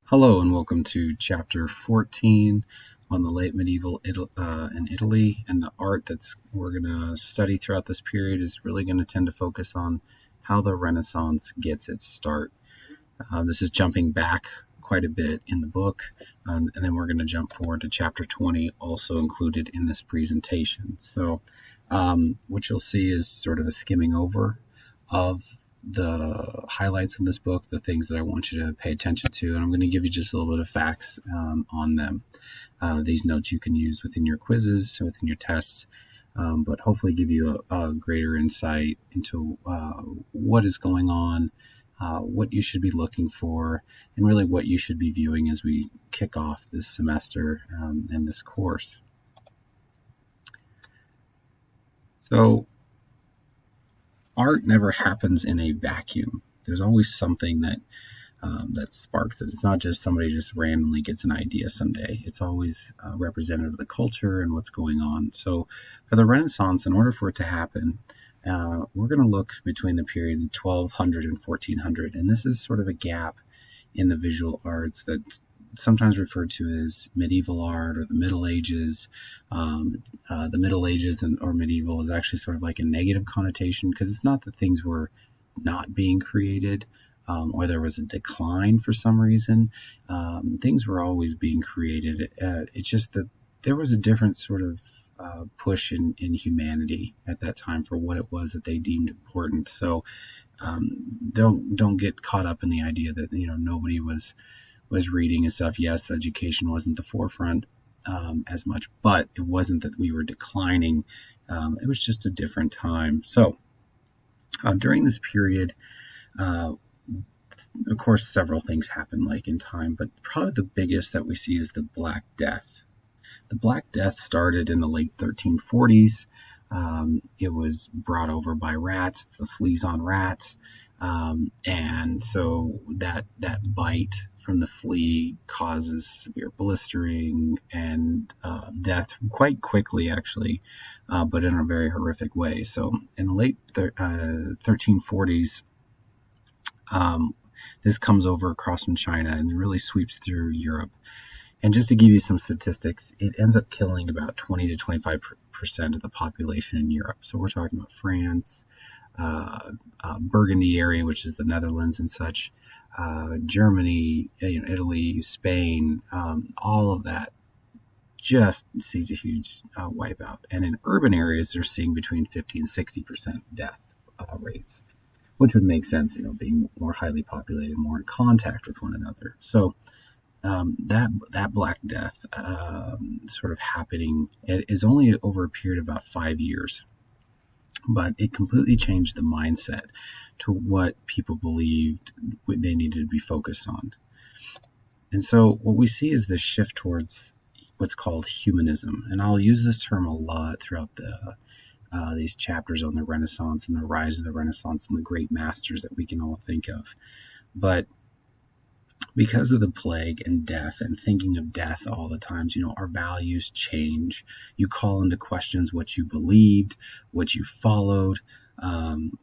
Hello and welcome to chapter 14 on the late medieval in Italy, and the art that's we're going to study throughout this period is really going to tend to focus on how the Renaissance gets its start. This is jumping back quite a bit in the book, and then we're going to jump forward to chapter 20, also included in this presentation. So what you'll see is sort of a skimming over of the highlights in this book, the things that I want you to pay attention to, and I'm going to give you just a little bit of facts on them. These notes you can use within your quizzes, within your tests, but hopefully give you a greater insight into what is going on, what you should be looking for, and really what you should be viewing as we kick off this semester and this course. So, art never happens in a vacuum. There's always something that sparks it. It's not just somebody just randomly gets an idea someday. It's always representative of the culture and what's going on. So for the Renaissance, in order for it to happen, we're going to look between the period of 1200 and 1400. And this is sort of a gap in the visual arts that's sometimes referred to as medieval art or the Middle Ages. The Middle Ages or medieval is actually sort of like a negative connotation, because it's not that things were not being created or there was a decline for some reason. Things were always being created. It's just that there was a different sort of push in humanity at that time for what it was that they deemed important. So don't get caught up in the idea that nobody was reading and stuff. Yes, education wasn't the forefront as much, but it wasn't that we were declining. It was just a different time. So during this period, of course, several things happen like in time, but probably the biggest that we see is the Black Death. The Black Death started in the late 1340s. It was brought over by rats. It's the fleas on rats. And so that bite from the flea causes severe blistering and death quite quickly, actually, but in a very horrific way. So in the late 1340s, this comes over across from China and really sweeps through Europe. And just to give you some statistics, it ends up killing about 20 to 25% of the population in Europe. So we're talking about France, Burgundy area, which is the Netherlands and such, Germany, Italy, Spain, all of that just sees a huge wipeout. And in urban areas, they're seeing between 50 and 60% death rates, which would make sense, being more highly populated, more in contact with one another. So that Black Death sort of happening, it is only over a period of about 5 years, but it completely changed the mindset to what people believed they needed to be focused on. And so what we see is this shift towards what's called humanism, and I'll use this term a lot throughout these chapters on the Renaissance and the rise of the Renaissance and the great masters that we can all think of. But because of the plague and death and thinking of death all the times, our values change. You call into questions what you believed, what you followed.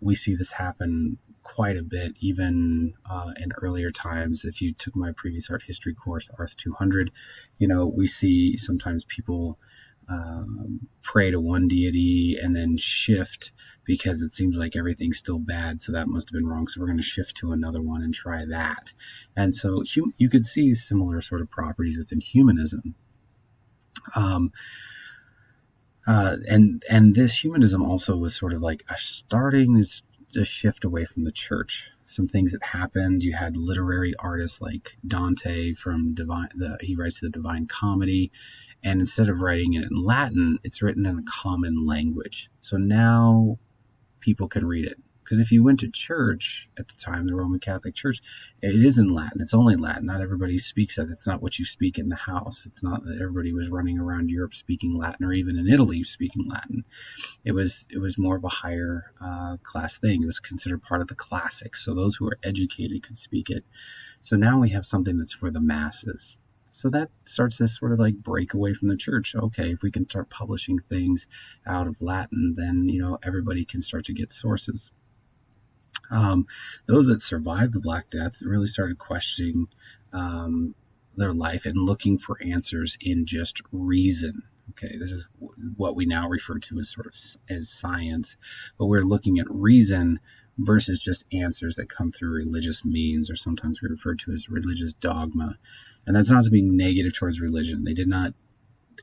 We see this happen quite a bit, even in earlier times. If you took my previous art history course, Art 200, we see sometimes people pray to one deity and then shift because it seems like everything's still bad, so that must have been wrong, so we're going to shift to another one and try that. And so you could see similar sort of properties within humanism. And this humanism also was sort of like starting to shift away from the church. Some things that happened, you had literary artists like Dante from he writes the Divine Comedy, and instead of writing it in Latin, it's written in a common language. So now people can read it. Because if you went to church at the time, the Roman Catholic Church, it is in Latin. It's only Latin. Not everybody speaks that. It's not what you speak in the house. It's not that everybody was running around Europe speaking Latin, or even in Italy speaking Latin. It was more of a higher class thing. It was considered part of the classics. So those who were educated could speak it. So now we have something that's for the masses. So that starts this sort of like break away from the church. Okay, if we can start publishing things out of Latin, then everybody can start to get sources. Those that survived the Black Death really started questioning their life and looking for answers in just reason. Okay, this is what we now refer to as sort of as science, but we're looking at reason versus just answers that come through religious means, or sometimes we refer to as religious dogma. And that's not to be negative towards religion. They did not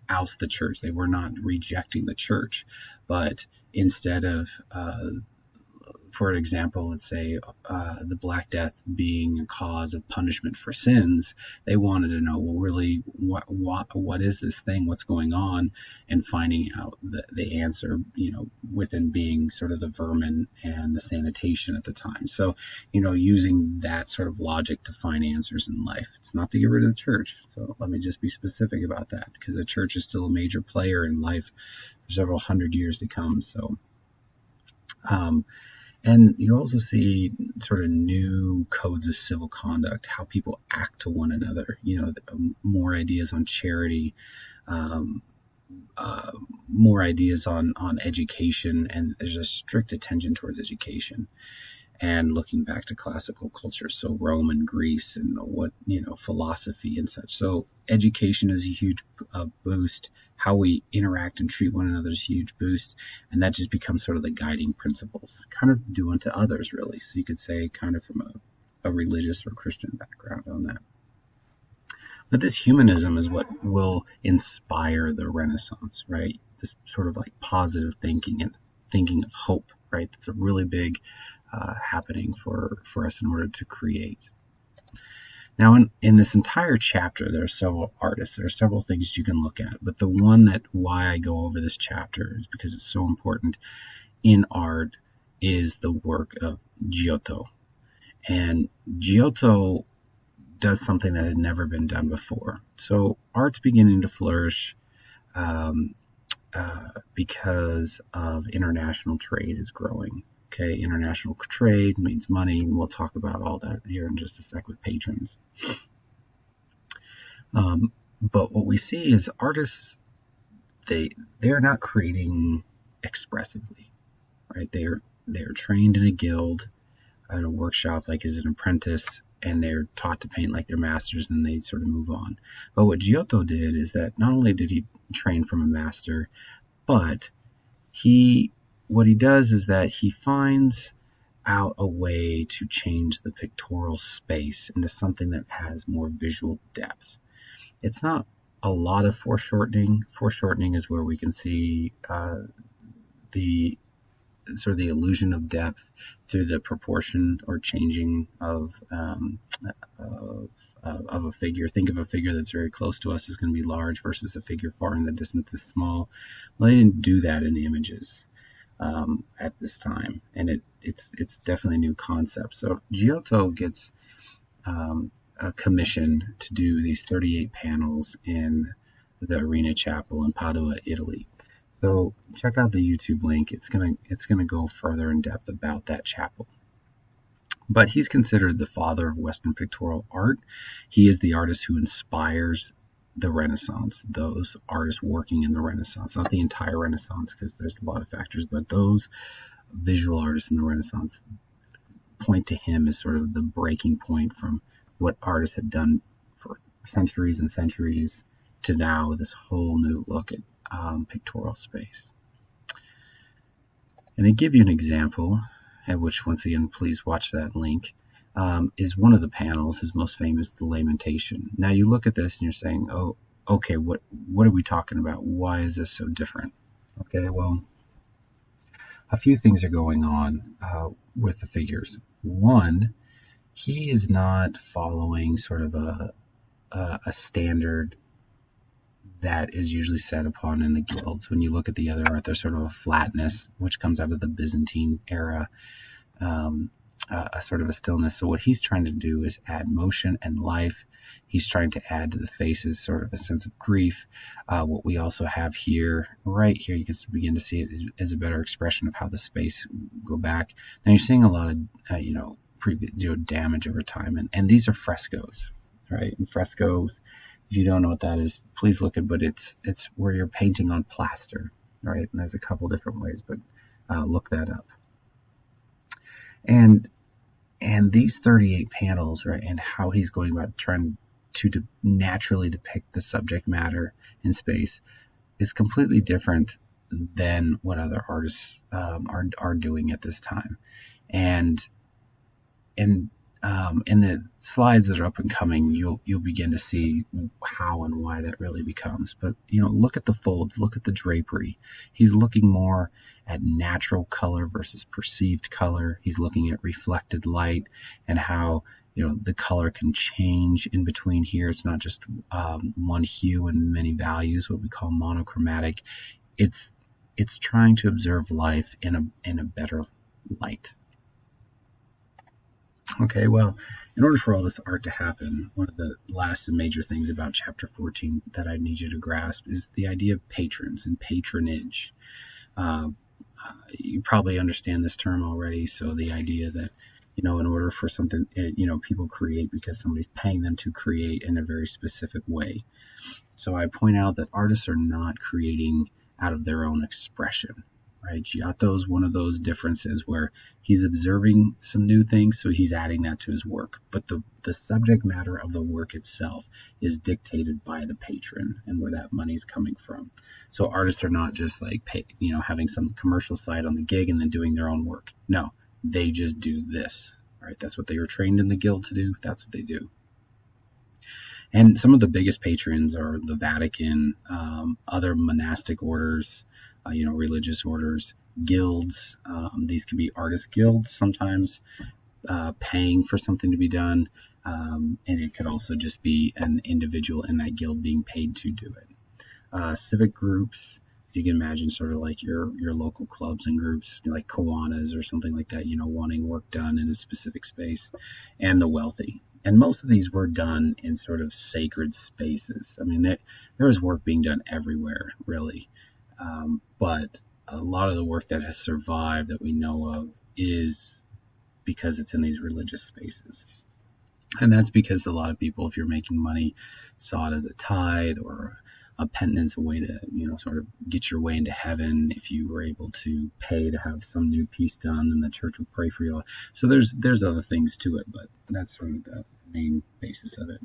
oust the church. They were not rejecting the church, but instead of for example, let's say the Black Death being a cause of punishment for sins, they wanted to know, well, really, what is this thing? What's going on? And finding out the answer, within being sort of the vermin and the sanitation at the time. So, using that sort of logic to find answers in life. It's not to get rid of the church. So let me just be specific about that, because the church is still a major player in life for several hundred years to come. So, and you also see sort of new codes of civil conduct, how people act to one another, more ideas on charity, more ideas on education, and there's a strict attention towards education. And looking back to classical culture, so Rome and Greece, and philosophy and such. So education is a huge boost. How we interact and treat one another is a huge boost, and that just becomes sort of the guiding principles, kind of do unto others, really. So you could say kind of from a religious or Christian background on that. But this humanism is what will inspire the Renaissance, right? This sort of like positive thinking and thinking of hope, right? That's a really big happening for us in order to create. Now, in this entire chapter, there are several artists. There are several things you can look at, but the one why I go over this chapter is because it's so important in art is the work of Giotto. And Giotto does something that had never been done before. So art's beginning to flourish because of international trade is growing. Okay, international trade means money, and we'll talk about all that here in just a sec with patrons. But what we see is artists, they're not creating expressively, right? They're trained in a guild, at a workshop, like as an apprentice, and they're taught to paint like their masters, and they sort of move on. But what Giotto did is that not only did he train from a master, but what he does is that he finds out a way to change the pictorial space into something that has more visual depth. It's not a lot of foreshortening. Foreshortening is where we can see the sort of the illusion of depth through the proportion or changing of a figure. Think of a figure that's very close to us is going to be large versus a figure far in the distance is small. Well, they didn't do that in images at this time, and it's definitely a new concept. So Giotto gets a commission to do these 38 panels in the Arena Chapel in Padua, Italy. So check out the YouTube link. It's gonna go further in depth about that chapel. But he's considered the father of Western pictorial art. He is the artist who inspires the Renaissance, those artists working in the Renaissance, not the entire Renaissance, because there's a lot of factors, but those visual artists in the Renaissance point to him as sort of the breaking point from what artists had done for centuries and centuries to now this whole new look at pictorial space. And to give you an example, at which once again please watch that link, is one of the panels, his most famous, the Lamentation. Now you look at this and you're saying, oh, okay, what are we talking about? Why is this so different? Okay, well, a few things are going on with the figures. One, he is not following sort of a standard that is usually set upon in the guilds. When you look at the other art, there's sort of a flatness, which comes out of the Byzantine era, a sort of a stillness. So what he's trying to do is add motion and life. He's trying to add to the faces sort of a sense of grief. What we also have here, right here, you can begin to see it as a better expression of how the space go back. Now you're seeing a lot of damage over time, and these are frescoes, right? And frescoes, if you don't know what that is, please look at. But it's where you're painting on plaster, right? And there's a couple different ways, but look that up. And And these 38 panels, right, and how he's going about trying to naturally depict the subject matter in space is completely different than what other artists are doing at this time. And in the slides that are up and coming, you'll begin to see how and why that really becomes. But look at the folds, look at the drapery. He's looking more at natural color versus perceived color. He's looking at reflected light and how the color can change in between here. It's not just one hue and many values, what we call monochromatic. It's trying to observe life in a better light. Okay, well, in order for all this art to happen, one of the last and major things about chapter 14 that I need you to grasp is the idea of patrons and patronage. You probably understand this term already, so the idea that, in order for something, people create because somebody's paying them to create in a very specific way. So I point out that artists are not creating out of their own expression. Right? Giotto is one of those differences where he's observing some new things, so he's adding that to his work. But the subject matter of the work itself is dictated by the patron and where that money's coming from. So artists are not just like having some commercial side on the gig and then doing their own work. No, they just do this. Right? That's what they were trained in the guild to do. That's what they do. And some of the biggest patrons are the Vatican, other monastic orders, religious orders, guilds. These can be artist guilds sometimes, paying for something to be done. And it could also just be an individual in that guild being paid to do it. Civic groups, you can imagine sort of like your local clubs and groups like Kiwanis or something like that, wanting work done in a specific space, and the wealthy. And most of these were done in sort of sacred spaces. I mean, there was work being done everywhere, really. But a lot of the work that has survived that we know of is because it's in these religious spaces. And that's because a lot of people, if you're making money, saw it as a tithe or a penance, a way to, sort of get your way into heaven. If you were able to pay to have some new piece done, then the church will pray for you. So there's other things to it, but that's sort of the main basis of it.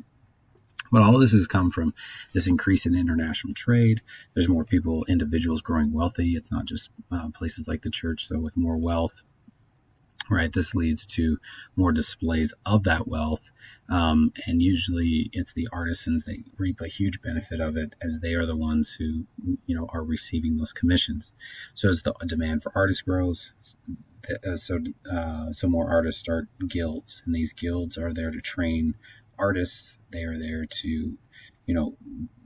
But all of this has come from this increase in international trade. There's more people, individuals growing wealthy. It's not just places like the church. So with more wealth, right, this leads to more displays of that wealth. And usually it's the artisans that reap a huge benefit of it, as they are the ones who, are receiving those commissions. So as the demand for artists grows, so more artists start guilds, and these guilds are there to train artists. They are there to,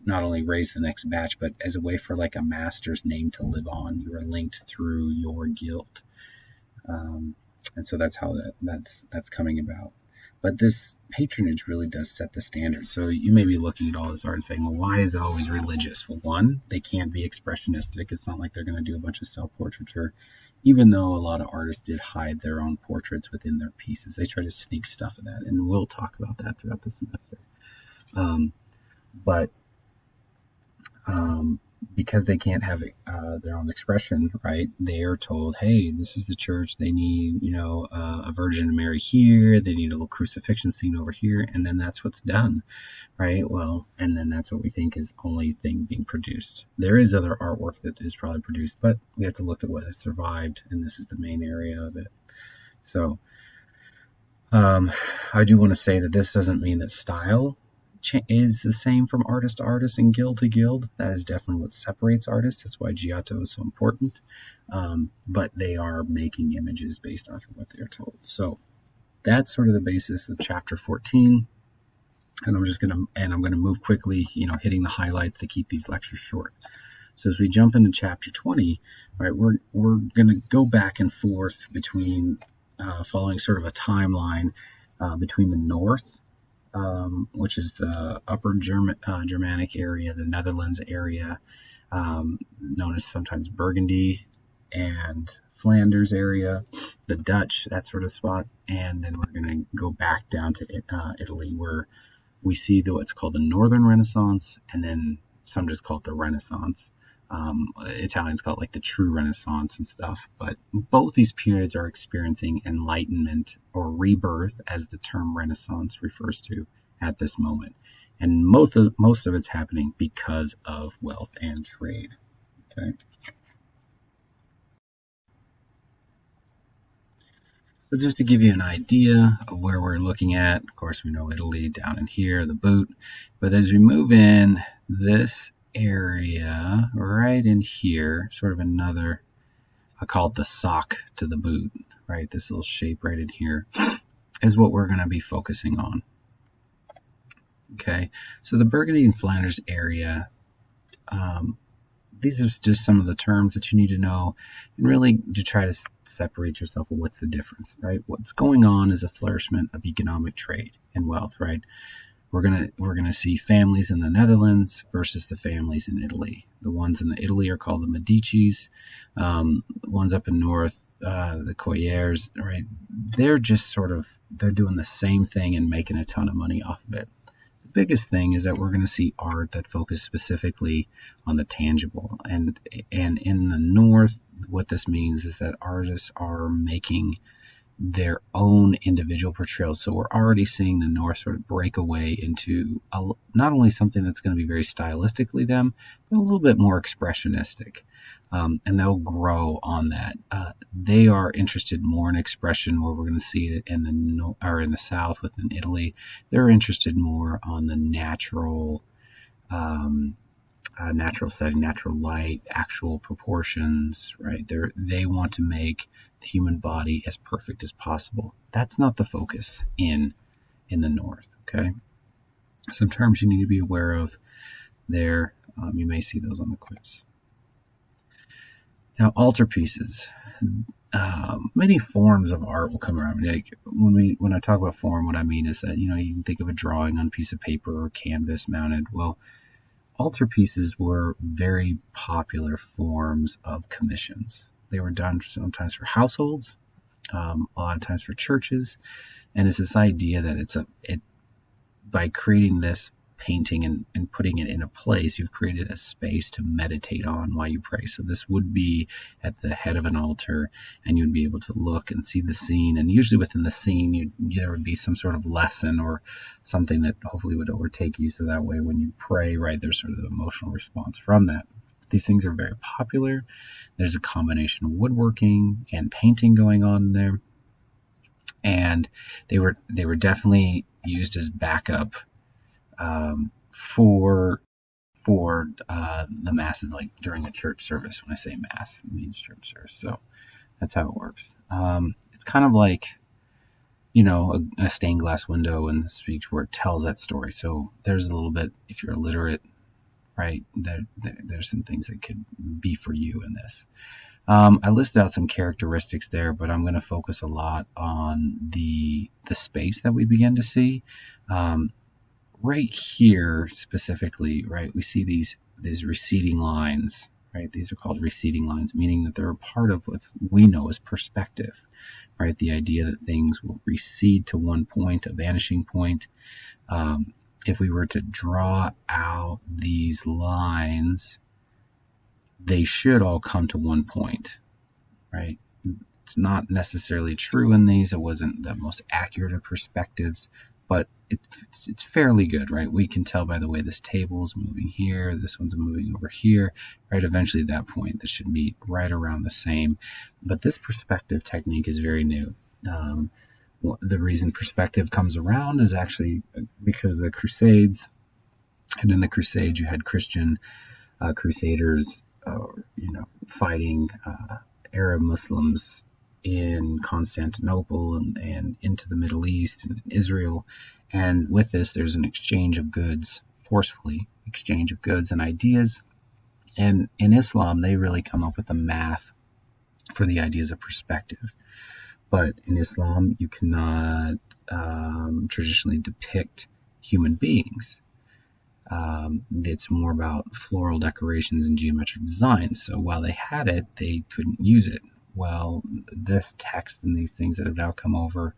not only raise the next batch, but as a way for like a master's name to live on. You are linked through your guild. And so that's how that's coming about. But this patronage really does set the standard. So you may be looking at all this art and saying, well, why is it always religious? Well, one, they can't be expressionistic. It's not like they're going to do a bunch of self-portraiture, even though a lot of artists did hide their own portraits within their pieces. They try to sneak stuff in that, and we'll talk about that throughout the semester. But because they can't have their own expression, right? They are told, hey, this is the church. They need, a Virgin Mary here. They need a little crucifixion scene over here. And then that's what's done, right? Well, and then that's what we think is the only thing being produced. There is other artwork that is probably produced, but we have to look at what has survived. And this is the main area of it. So I do want to say that this doesn't mean that style is the same from artist to artist and guild to guild. That is definitely what separates artists. That's why Giotto is so important. But they are making images based off of what they are told. So that's sort of the basis of chapter 14. And I'm gonna move quickly, hitting the highlights to keep these lectures short. So as we jump into chapter 20, right, we're gonna go back and forth between following sort of a timeline between the north, which is the upper Germanic area, the Netherlands area, known as sometimes Burgundy, and Flanders area, the Dutch, that sort of spot. And then we're going to go back down to Italy, where we see what's called the Northern Renaissance, and then some just call it the Renaissance. Italians call it like the true Renaissance and stuff. But both these periods are experiencing enlightenment or rebirth, as the term Renaissance refers to at this moment. And most of it's happening because of wealth and trade. Okay. So just to give you an idea of where we're looking at, of course we know Italy down in here, the boot. But as we move in, this area right in here, sort of another, I call it the sock to the boot, right? This little shape right in here is what we're going to be focusing on. Okay, so the Burgundy and Flanders area, these are just some of the terms that you need to know, and really to try to separate yourself with what's the difference, right? What's going on is a flourishment of economic trade and wealth, right? We're gonna see families in the Netherlands versus the families in Italy. The ones in Italy are called the Medicis. Ones up in north, the Coyers, right? They're just they're doing the same thing and making a ton of money off of it. The biggest thing is that we're going to see art that focuses specifically on the tangible, and in the north, what this means is that artists are making their own individual portrayals. So we're already seeing the north sort of break away into not only something that's going to be very stylistically them, but a little bit more expressionistic. And they'll grow on that. They are interested more in expression, where we're going to see it in the south within Italy. They're interested more on the natural setting, natural light, actual proportions, right? They want to make the human body as perfect as possible. That's not the focus in the north, okay? Some terms you need to be aware of there. You may see those on the quiz. Now, altarpieces. Many forms of art will come around. Like when I talk about form, what I mean is that, you can think of a drawing on a piece of paper or canvas mounted. Well, altarpieces were very popular forms of commissions. They were done sometimes for households, a lot of times for churches, and it's this idea that by creating this painting and putting it in a place, you've created a space to meditate on while you pray. So this would be at the head of an altar, and you'd be able to look and see the scene, and usually within the scene there would be some sort of lesson or something that hopefully would overtake you, so that way when you pray, right, there's sort of an emotional response from that. These things are very popular. There's a combination of woodworking and painting going on there, and they were definitely used as backup for the masses, like during a church service. When I say mass, it means church service. So that's how it works. It's kind of like, a stained glass window in the speech where it tells that story. So there's a little bit, if you're illiterate, right, there's some things that could be for you in this. I listed out some characteristics there, but I'm going to focus a lot on the space that we begin to see. Right here specifically, right, we see these receding lines, right? These are called receding lines, meaning that they're a part of what we know as perspective, right? The idea that things will recede to one point, a vanishing point. If we were to draw out these lines, they should all come to one point, right? It's not necessarily true in these. It wasn't the most accurate of perspectives, but it's fairly good, right? We can tell by the way this table is moving here, this one's moving over here, right? Eventually at that point, this should be right around the same. But this perspective technique is very new. The reason perspective comes around is actually because of the Crusades. And in the Crusades, you had Christian crusaders, fighting Arab Muslims in Constantinople and into the Middle East and Israel. And with this, there's an exchange of goods, forcefully exchange of goods and ideas. And in Islam, they really come up with the math for the ideas of perspective. But in Islam, you cannot traditionally depict human beings. It's more about floral decorations and geometric designs. So while they had it, they couldn't use it. Well, this text and these things that have now come over,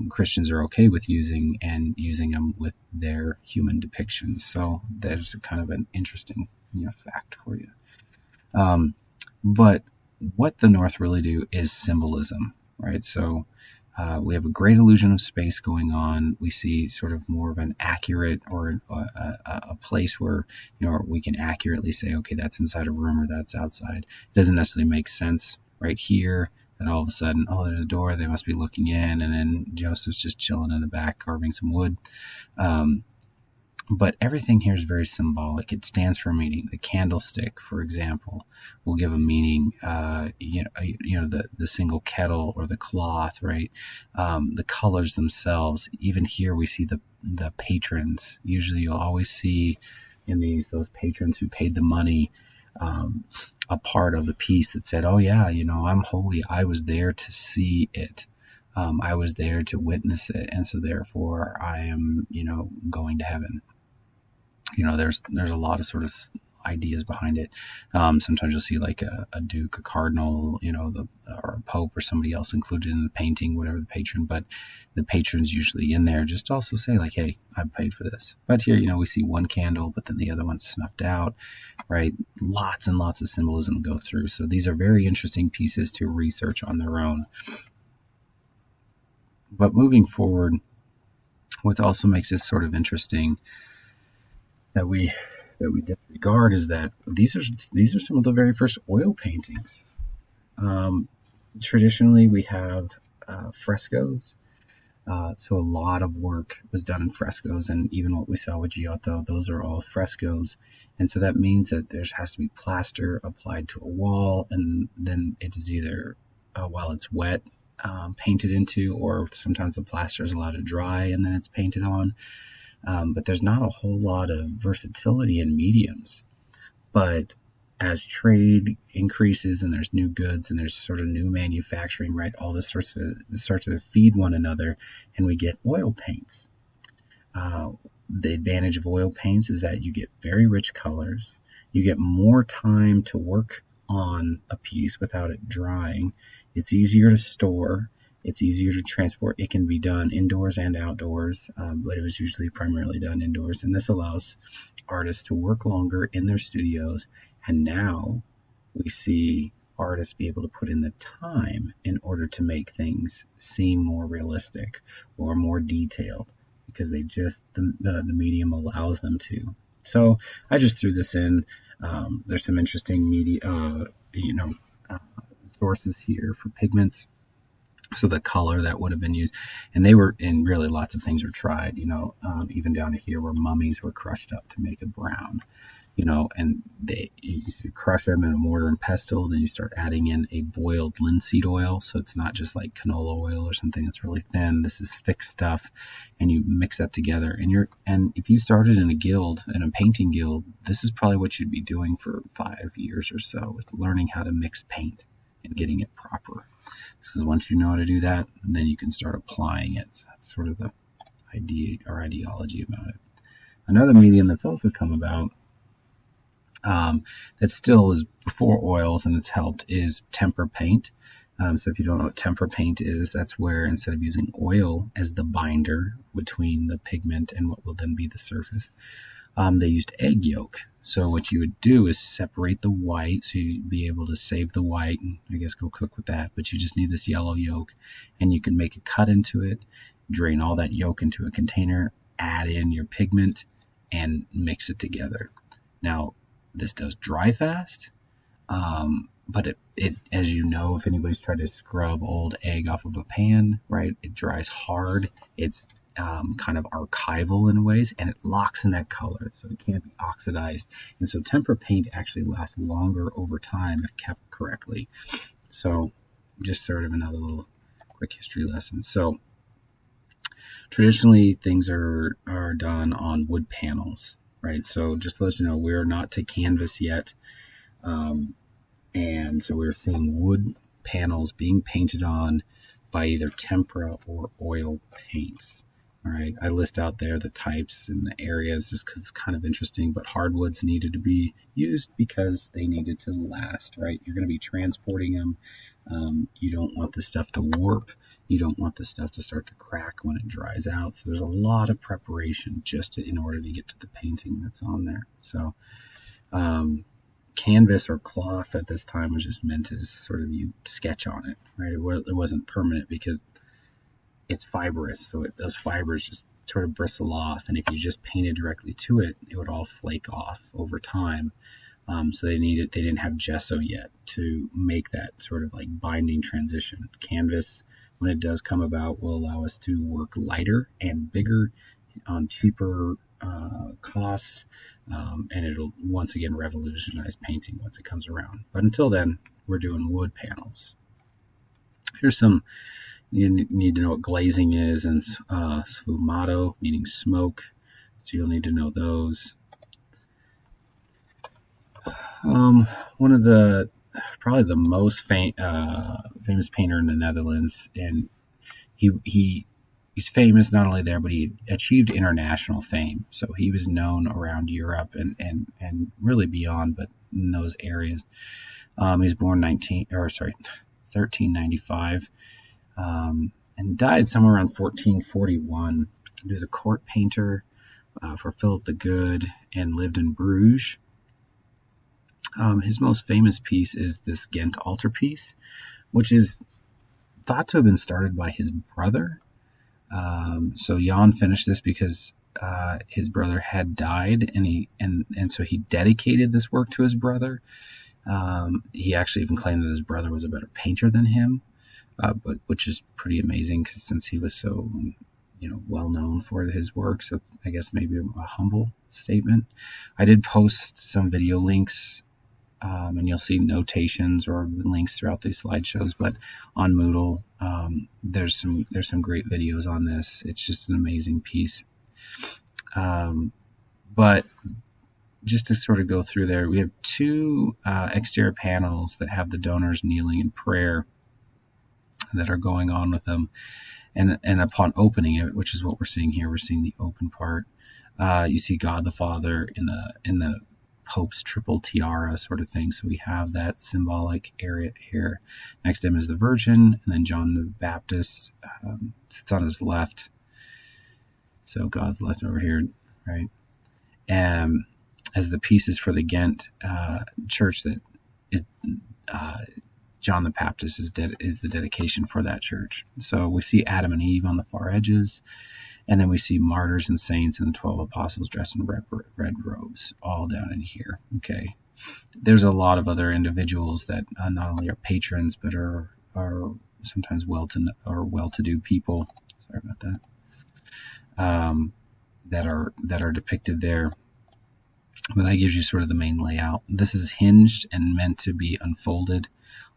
Christians are okay with using them with their human depictions. So there's kind of an interesting fact for you. But what the North really do is symbolism, right? So we have a great illusion of space going on. We see sort of more of an accurate, or a place where, we can accurately say, okay, that's inside a room or that's outside. It doesn't necessarily make sense right here. And all of a sudden, oh, there's a door. They must be looking in, and then Joseph's just chilling in the back carving some wood. But everything here is very symbolic. It stands for meaning. The candlestick, for example, will give a meaning. The single kettle or the cloth, right? The colors themselves. Even here, we see the patrons. Usually, you'll always see in those patrons who paid the money, a part of the piece that said, "Oh yeah, I'm holy. I was there to see it. I was there to witness it, and so therefore I am, going to heaven." There's a lot of sort of ideas behind it. Sometimes you'll see like a duke, a cardinal, or a pope or somebody else included in the painting, whatever the patron. But the patron's usually in there just to also say like, hey, I paid for this. But here, we see one candle, but then the other one's snuffed out, right? Lots and lots of symbolism go through. So these are very interesting pieces to research on their own. But moving forward, what also makes this sort of interesting that we disregard is that these are some of the very first oil paintings. Traditionally, we have frescoes. So a lot of work was done in frescoes, and even what we saw with Giotto, those are all frescoes. And so that means that there has to be plaster applied to a wall, and then it is either, while it's wet, painted into, or sometimes the plaster is allowed to dry and then it's painted on. But there's not a whole lot of versatility in mediums. But as trade increases and there's new goods and there's sort of new manufacturing, right, all this starts to feed one another, and we get oil paints. The advantage of oil paints is that you get very rich colors. You get more time to work on a piece without it drying. It's easier to store. It's easier to transport. It can be done indoors and outdoors, but it was usually primarily done indoors. And this allows artists to work longer in their studios. And now we see artists be able to put in the time in order to make things seem more realistic or more detailed, because the medium allows them to. So I just threw this in. There's some interesting sources here for pigments. So the color that would have been used, and really lots of things were tried, even down to here where mummies were crushed up to make it brown, and you crush them in a mortar and pestle, then you start adding in a boiled linseed oil. So it's not just like canola oil or something that's really thin. This is thick stuff, and you mix that together. And if you started in a painting guild, this is probably what you'd be doing for 5 years or so, with learning how to mix paint and getting it proper. Because once you know how to do that, then you can start applying it. So that's sort of the idea or ideology about it. Another medium that's also come about, that still is before oils and it's helped, is tempera paint. So if you don't know what tempera paint is, that's where instead of using oil as the binder between the pigment and what will then be the surface, they used egg yolk. So what you would do is separate the white, so you'd be able to save the white and I guess go cook with that. But you just need this yellow yolk, and you can make a cut into it, drain all that yolk into a container, add in your pigment, and mix it together. Now, this does dry fast, but it, as you know, if anybody's tried to scrub old egg off of a pan, right, it dries hard. It's kind of archival in ways, and it locks in that color, so it can't be oxidized. And so tempera paint actually lasts longer over time if kept correctly. So just sort of another little quick history lesson. So traditionally things are done on wood panels, right? So just to let you know, we're not to canvas yet, and so we're seeing wood panels being painted on by either tempera or oil paints. All right, I list out there the types and the areas just because it's kind of interesting, but hardwoods needed to be used because they needed to last, right? You're going to be transporting them. You don't want the stuff to warp. You don't want the stuff to start to crack when it dries out. So there's a lot of preparation in order to get to the painting that's on there. So canvas or cloth at this time was just meant as sort of you sketch on it, right? It wasn't permanent because it's fibrous, so those fibers just sort of bristle off, and if you just painted directly to it, it would all flake off over time. So they didn't have gesso yet to make that sort of like binding transition. Canvas, when it does come about, will allow us to work lighter and bigger on cheaper costs, and it'll once again revolutionize painting once it comes around. But until then, we're doing wood panels. Here's some. You need to know what glazing is, and sfumato, meaning smoke. So you'll need to know those. One of probably the most famous painter in the Netherlands, and he's famous not only there, but he achieved international fame. So he was known around Europe and really beyond, but in those areas. He was born 1395. And died somewhere around 1441. He was a court painter for Philip the Good and lived in Bruges. His most famous piece is this Ghent altarpiece, which is thought to have been started by his brother. So Jan finished this because his brother had died, and so he dedicated this work to his brother. He actually even claimed that his brother was a better painter than him. But which is pretty amazing because since he was so, well known for his work, so I guess maybe a humble statement. I did post some video links, and you'll see notations or links throughout these slideshows. But on Moodle, there's some great videos on this. It's just an amazing piece. But just to sort of go through there, we have two exterior panels that have the donors kneeling in prayer that are going on with them, and upon opening it, which is what we're seeing here, we're seeing the open part. You see God the Father in the Pope's triple tiara sort of thing. So we have that symbolic area here. Next to him is the Virgin, and then John the Baptist sits on his left. So God's left over here, right? And as the pieces for the Ghent church that is. John the Baptist is the dedication for that church. So we see Adam and Eve on the far edges, and then we see martyrs and saints and the 12 apostles dressed in red robes, all down in here. Okay, there's a lot of other individuals that not only are patrons but are sometimes well-to-do people. Sorry about that. That are depicted there. But that gives you sort of the main layout. This is hinged and meant to be unfolded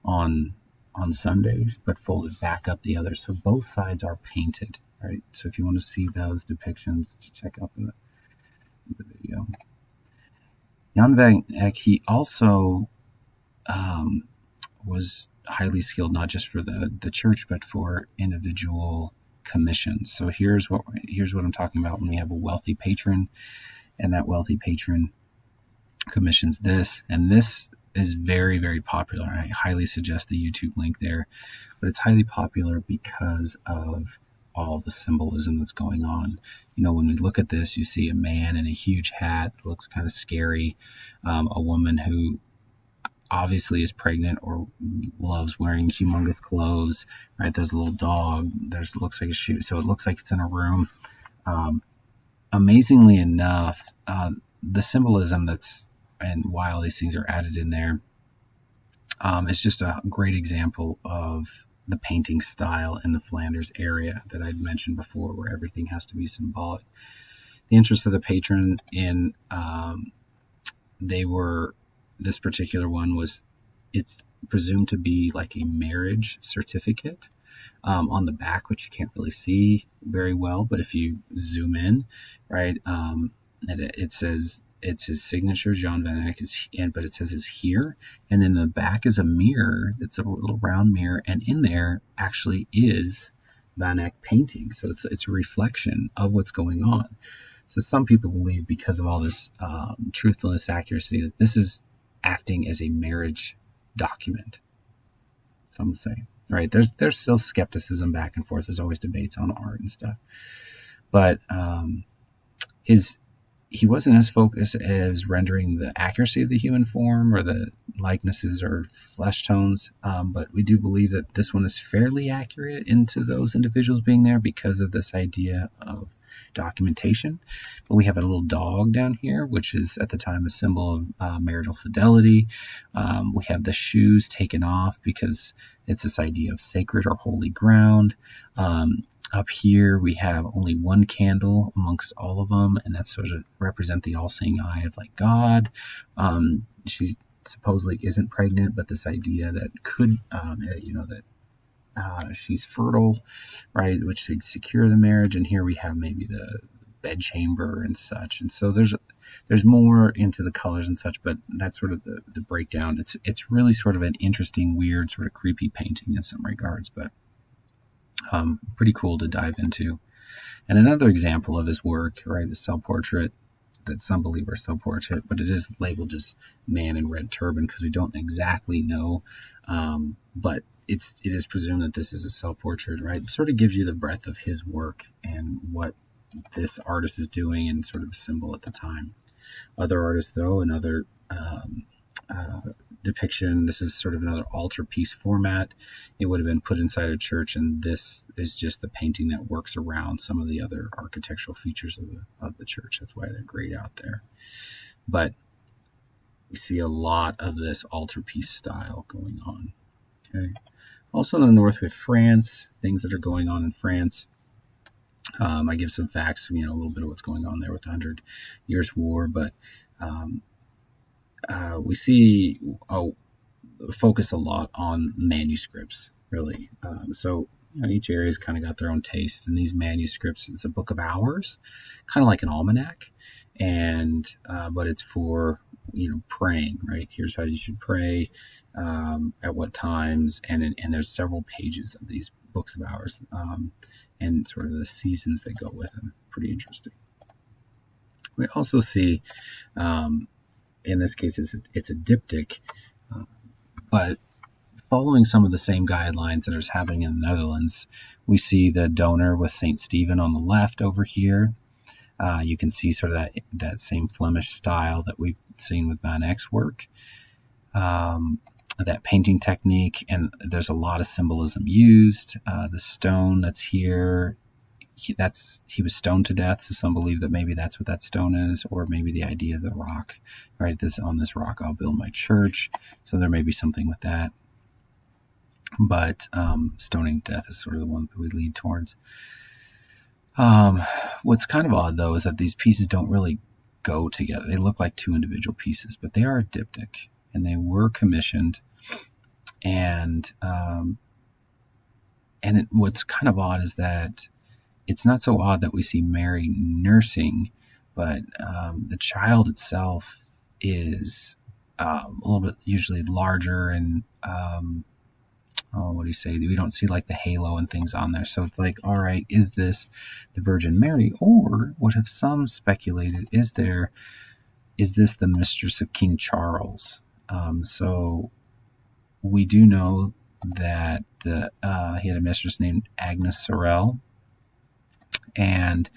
on Sundays, but folded back up the other. So both sides are painted, right? So if you want to see those depictions, check out the video. Jan van Eyck, he also was highly skilled, not just for the church, but for individual commissions. So here's what I'm talking about when we have a wealthy patron, and that wealthy patron commissions this, and this is very, very popular. I highly suggest the YouTube link there, but it's highly popular because of all the symbolism that's going on. When we look at this, you see a man in a huge hat that looks kind of scary, a woman who obviously is pregnant or loves wearing humongous clothes, right? There's a little dog, looks like a shoe, so it looks like it's in a room. Amazingly enough, the symbolism and why all these things are added in there, it's just a great example of the painting style in the Flanders area that I'd mentioned before, where everything has to be symbolic. The interest of the patron in this particular one it's presumed to be like a marriage certificate on the back, which you can't really see very well, but if you zoom in, right, it says it's his signature, Jan van Eyck, but it says it's here, and then the back is a mirror. It's a little round mirror, and in there actually is Van Eyck painting. So it's a reflection of what's going on. So some people believe, because of all this truthfulness, accuracy, that this is acting as a marriage document. Some say, right? There's still skepticism back and forth. There's always debates on art and stuff, but he wasn't as focused as rendering the accuracy of the human form or the likenesses or flesh tones, but we do believe that this one is fairly accurate into those individuals being there because of this idea of documentation. But we have a little dog down here, which is at the time a symbol of marital fidelity. We have the shoes taken off because it's this idea of sacred or holy ground. Up here, we have only one candle amongst all of them, and that's sort of represent the all-seeing eye of like God. She supposedly isn't pregnant, but this idea that could, that she's fertile, right, which should secure the marriage. And here we have maybe the bedchamber and such. And so there's more into the colors and such, but that's sort of the breakdown. It's really sort of an interesting, weird, sort of creepy painting in some regards, but pretty cool to dive into. And another example of his work, right, is self-portrait, that some believe are self-portrait, but it is labeled just man in red turban because we don't exactly know, but it is presumed that this is a self-portrait, right? It sort of gives you the breadth of his work and what this artist is doing and sort of a symbol at the time. Other artists, though, another depiction. This is sort of another altarpiece format. It would have been put inside a church, and this is just the painting that works around some of the other architectural features of the church. That's why they're grayed out there. But we see a lot of this altarpiece style going on. Okay. Also in the north with France, things that are going on in France. I give some facts, a little bit of what's going on there with the 100 Years' War, but we see focus a lot on manuscripts, really. So each area's kind of got their own taste, and these manuscripts is a book of hours, kind of like an almanac, and but it's for praying, right? Here's how you should pray, at what times, and there's several pages of these books of hours, and sort of the seasons that go with them. Pretty interesting. We also see, in this case, it's a diptych, but following some of the same guidelines that is happening in the Netherlands, we see the donor with St. Stephen on the left over here. You can see sort of that same Flemish style that we've seen with Van Eyck's work, that painting technique, and there's a lot of symbolism used. The stone that's here, he was stoned to death, so some believe that maybe that's what that stone is, or maybe the idea of the rock, right? On this rock I'll build my church, so there may be something with that. But stoning to death is sort of the one that we lead towards. What's kind of odd, though, is that these pieces don't really go together. They look like two individual pieces, but they are a diptych, and they were commissioned. And what's kind of odd is that it's not so odd that we see Mary nursing, but the child itself is a little bit usually larger, and we don't see like the halo and things on there. So it's like, all right, is this the Virgin Mary? Or what have some speculated, is this the mistress of King Charles? So we do know that he had a mistress named Agnes Sorel, and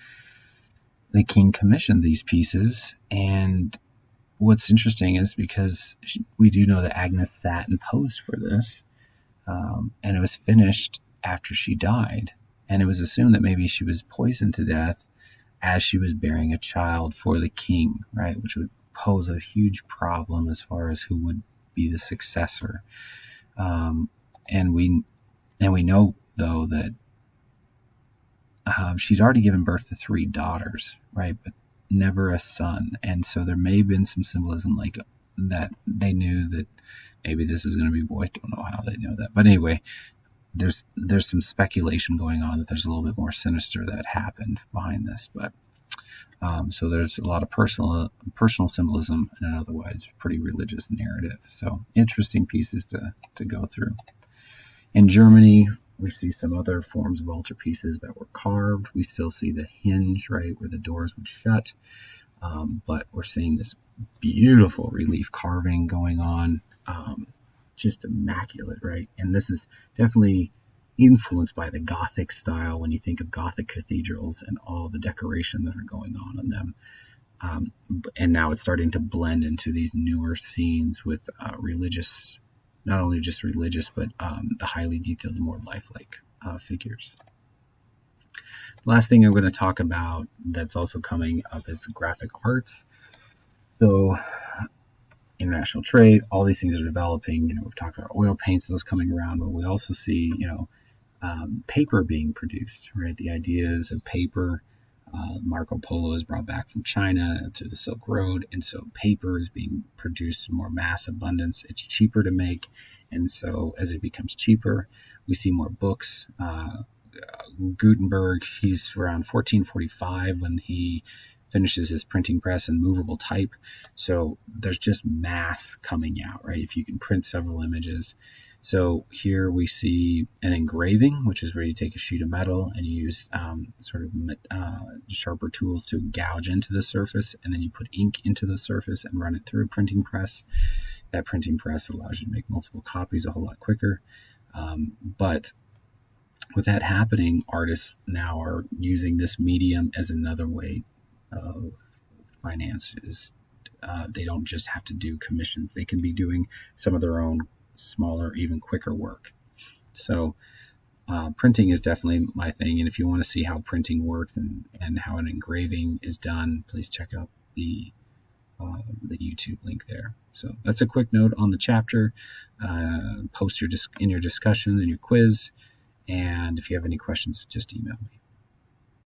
the king commissioned these pieces. And what's interesting is because we do know that Agnes sat and posed for this, and it was finished after she died, and it was assumed that maybe she was poisoned to death as she was bearing a child for the king, right, which would pose a huge problem as far as who would be the successor. And we know, though, that she'd already given birth to 3 daughters, right, but never a son. And so there may have been some symbolism like that they knew that maybe this is going to be a boy. I don't know how they know that, but anyway, there's some speculation going on that there's a little bit more sinister that happened behind this. But so there's a lot of personal symbolism and an otherwise pretty religious narrative. So interesting pieces to go through. In Germany, we see some other forms of altarpieces that were carved. We still see the hinge, right, where the doors would shut. But we're seeing this beautiful relief carving going on, just immaculate, right? And this is definitely influenced by the Gothic style when you think of Gothic cathedrals and all the decoration that are going on in them. And now it's starting to blend into these newer scenes with religious, not only just religious, but the highly detailed, more lifelike figures. The last thing I'm going to talk about that's also coming up is the graphic arts. So international trade, all these things are developing. We've talked about oil paints, those coming around, but we also see, paper being produced, right? The ideas of paper. Marco Polo is brought back from China to the Silk Road, and so paper is being produced in more mass abundance. It's cheaper to make, and so as it becomes cheaper, we see more books. Gutenberg, he's around 1445 when he finishes his printing press and movable type. So there's just mass coming out, right? If you can print several images. So here we see an engraving, which is where you take a sheet of metal and you use sharper tools to gouge into the surface, and then you put ink into the surface and run it through a printing press. That printing press allows you to make multiple copies a whole lot quicker. But with that happening, artists now are using this medium as another way of finances. They don't just have to do commissions. They can be doing some of their own smaller, even quicker work. So printing is definitely my thing. And if you want to see how printing works and how an engraving is done, please check out the YouTube link there. So that's a quick note on the chapter. Post in your discussion and your quiz. And if you have any questions, just email me.